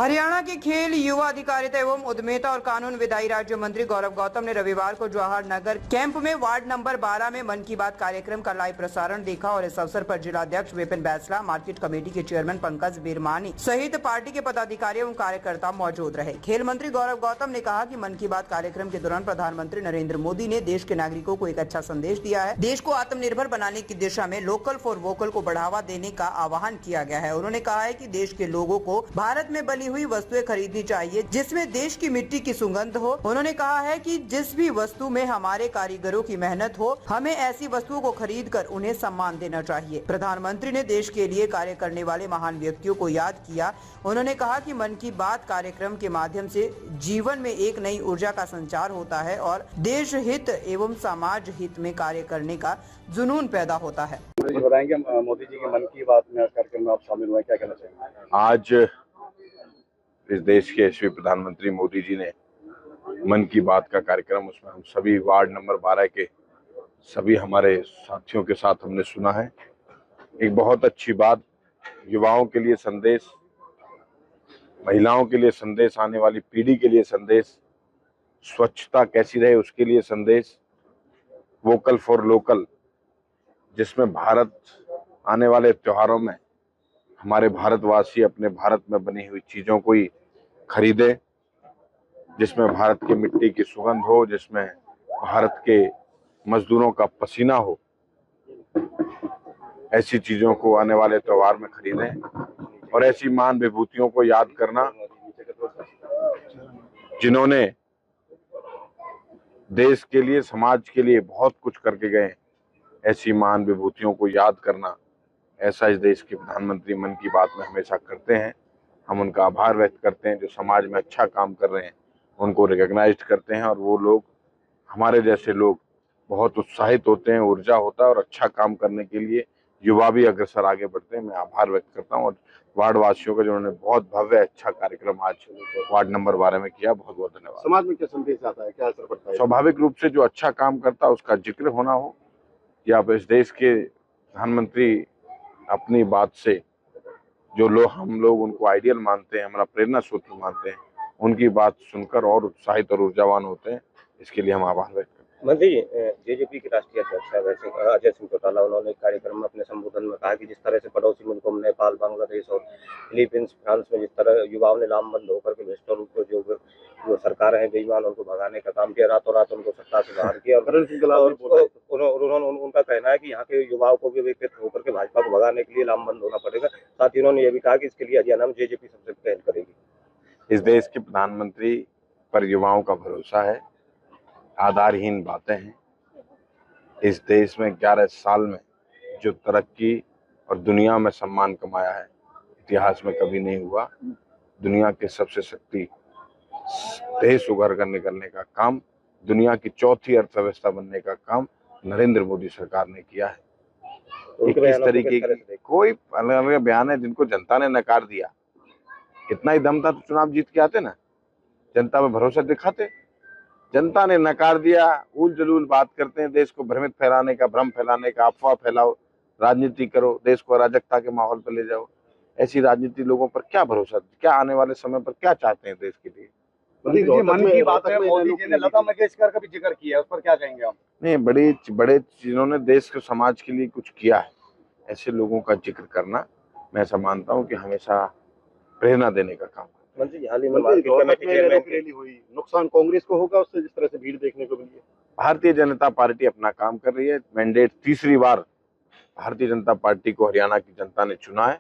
हरियाणा के खेल, युवा अधिकारिता एवं उद्यमिता और कानून विधायी राज्य मंत्री गौरव गौतम ने रविवार को जवाहर नगर कैंप में वार्ड नंबर 12 में मन की बात कार्यक्रम का लाइव प्रसारण देखा और इस अवसर पर जिलाध्यक्ष विपिन बैसला, मार्केट कमेटी के चेयरमैन पंकज बिरमानी सहित पार्टी के पदाधिकारी एवं कार्यकर्ता मौजूद रहे। खेल मंत्री गौरव गौतम ने कहा कि मन की बात कार्यक्रम के दौरान प्रधानमंत्री नरेंद्र मोदी ने देश के नागरिकों को एक अच्छा संदेश दिया है। देश को आत्मनिर्भर बनाने की दिशा में लोकल फॉर वोकल को बढ़ावा देने का आह्वान किया गया है। उन्होंने कहा है कि देश के लोगों को भारत में बनी हुई वस्तुएं खरीदनी चाहिए जिसमें देश की मिट्टी की सुगंध हो। उन्होंने कहा है कि जिस भी वस्तु में हमारे कारीगरों की मेहनत हो, हमें ऐसी वस्तुओं को खरीद कर उन्हें सम्मान देना चाहिए। प्रधानमंत्री ने देश के लिए कार्य करने वाले महान व्यक्तियों को याद किया। उन्होंने कहा कि मन की बात कार्यक्रम के माध्यम से जीवन में एक नई ऊर्जा का संचार होता है और देश हित एवं समाज हित में कार्य करने का जुनून पैदा होता है। बताएंगे मोदी जी के मन की बात में कार्यक्रम में आप शामिल हुए, क्या कहना चाहेंगे? आज इस देश के यशस्वी प्रधानमंत्री मोदी जी ने मन की बात का कार्यक्रम, उसमें हम सभी वार्ड नंबर 12 के सभी हमारे साथियों के साथ हमने सुना है। एक बहुत अच्छी बात, युवाओं के लिए संदेश, महिलाओं के लिए संदेश, आने वाली पीढ़ी के लिए संदेश, स्वच्छता कैसी रहे उसके लिए संदेश, वोकल फॉर लोकल, जिसमें भारत आने वाले त्योहारों में हमारे भारतवासी अपने भारत में बनी हुई चीजों को ही खरीदे, जिसमें भारत की मिट्टी की सुगंध हो, जिसमें भारत के मजदूरों का पसीना हो। ऐसी चीजों को आने वाले त्योहार में खरीदें और ऐसी महान विभूतियों को याद करना जिन्होंने देश के लिए, समाज के लिए बहुत कुछ करके गए। ऐसी महान विभूतियों को याद करना, ऐसा इस देश के प्रधानमंत्री मन की बात में हमेशा करते हैं। हम उनका आभार व्यक्त करते हैं, जो समाज में अच्छा काम कर रहे हैं उनको रिकॉग्नाइज करते हैं और वो लोग, हमारे जैसे लोग बहुत उत्साहित होते हैं, ऊर्जा होता है और अच्छा काम करने के लिए युवा भी अग्रसर आगे बढ़ते हैं। मैं आभार व्यक्त करता हूँ और वार्ड वासियों का जिन्होंने बहुत भव्य अच्छा कार्यक्रम आज वार्ड नंबर 12 में किया, बहुत बहुत धन्यवाद। समाज में क्या संदेश आता है, क्या असर पड़ता है? स्वाभाविक रूप से जो अच्छा काम करता है उसका जिक्र होना हो, या इस देश के प्रधानमंत्री अपनी बात से जो लोग, हम लोग उनको आइडियल मानते हैं, हमारा प्रेरणा सूत्र मानते हैं, उनकी बात सुनकर और उत्साहित और ऊर्जावान होते हैं। इसके लिए हम आभार व्यक्त करते हैं। मंत्री जी, जेजेपी के राष्ट्रीय अध्यक्ष अजय सिंह चौटाला, उन्होंने कार्यक्रम में अपने संबोधन में कहा कि जिस तरह से पड़ोसी मुल्कों में नेपाल, बांग्लादेश और फिलीपींस, फ्रांस में जिस तरह युवाओं ने लामबंद होकर के भ्रष्ट रूप को जो सरकार है बेईमान, उनको भगाने का काम किया, रातों रात उनको सत्ता से बाहर किया और उन्होंने उनका कहना है कि यहाँ के युवाओं को भी विकसित होकर के भाजपा को भगाने के लिए लामबंद होना पड़ेगा। साथ ही उन्होंने ये भी कहा कि इसके लिए हरियाणा में जेजेपी सबसे पहल करेगी। इस देश के प्रधानमंत्री पर युवाओं का भरोसा है। आधारहीन बातें हैं। इस देश में 11 साल में जो तरक्की और दुनिया में सम्मान कमाया है, इतिहास में कभी नहीं हुआ। दुनिया के सबसे शक्ति देश उभर कर निकलने का काम, दुनिया की चौथी अर्थव्यवस्था बनने का काम नरेंद्र मोदी सरकार ने किया है। इस तरीके की कोई अलग अलग बयान है जिनको जनता ने नकार दिया। इतना ही दम था तो चुनाव जीत के आते ना, जनता में भरोसा दिखाते। जनता ने नकार दिया, उल जलूल बात करते हैं, देश को भ्रमित फैलाने का, भ्रम फैलाने का, अफवाह फैलाओ, राजनीति करो, देश को अराजकता के माहौल पर ले जाओ। ऐसी राजनीति लोगों पर क्या भरोसा, क्या आने वाले समय पर क्या चाहते हैं देश के लिए? मन की बात में मोदी जी ने लता मंगेशकर का भी जिक्र किया है, उस पर क्या कहेंगे आप? नहीं, बड़े जिन्होंने देश के समाज के लिए कुछ किया है, ऐसे लोगों का जिक्र करना मैं ऐसा मानता हूँ कि हमेशा प्रेरणा देने का काम है। मंत्री, हाल ही में मार्केट कमेटी रैली हुई, नुकसान कांग्रेस को होगा उससे, जिस तरह से भीड़ देखने को मिली है? भारतीय जनता पार्टी अपना काम कर रही है। मैंडेट तीसरी बार भारतीय जनता पार्टी को हरियाणा की जनता ने चुना है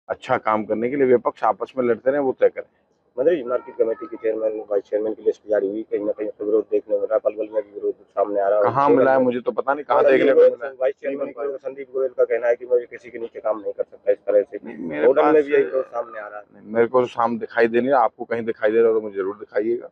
अच्छा काम करने के लिए। विपक्ष आपस में लड़ते रहे, वो तय करें। मंत्री, मार्केट कमेटी के चेयरमैन, वाइस चेयरमैन की लिस्ट जारी हुई, कहीं ना कहीं तो विरोध देखने को मिला, पलवल में भी विरोध सामने आ रहा है। कहाँ मिला है मुझे तो पता नहीं, कहाँ देखने को मिला है। वाइस चेयरमैन संदीप गोयल का कहना है कि मैं किसी के नीचे काम नहीं कर सकता, इस तरह से मॉडल में भी यही विरोध सामने आ रहा है। मेरे को तो सामने दिखाई दे नहीं रहा, आपको कहीं दिखाई दे रहा हो तो मुझे जरूर दिखाइएगा।